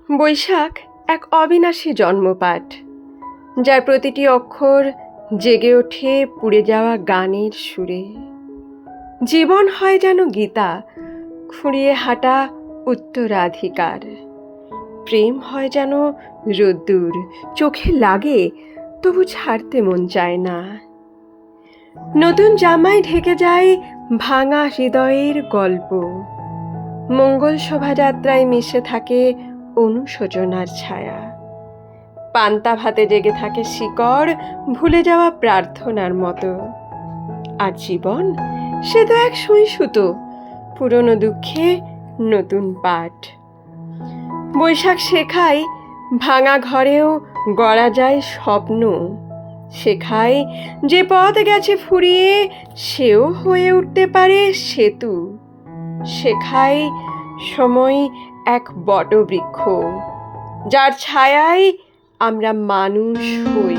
বৈশাখ এক অবিনাশী জন্মপাঠ, যার প্রতিটি অক্ষর জেগে ওঠে পুড়ে যাওয়া গানের সুরে। জীবন হয় যেন গীতা, খুঁড়িয়ে হাঁটা উত্তরাধিকার। প্রেম হয় যেন রোদ্দুর, চোখে লাগে তবু ছাড়তে মন চায় না। নতুন জামায় ঢেকে যায় ভাঙা হৃদয়ের গল্প। মঙ্গল শোভাযাত্রায় মিশে থাকে অনুশোচনার ছায়া। পান্তা ভাতে জেগে থাকে শিকড়, ভুলে যাওয়া প্রার্থনার মতো। আর জীবন সে তো এক সুই সুতো, পুরনো দুঃখে নতুন পাঠ। বৈশাখ শেখায় ভাঙা ঘরেও গড়া যায় স্বপ্ন। শেখায় যে পথ গেছে ফুরিয়ে সেও হয়ে উঠতে পারে সেতু। শেখায় সময় এক বটবৃক্ষ, যার ছায়ায় আমরা মানুষ হই।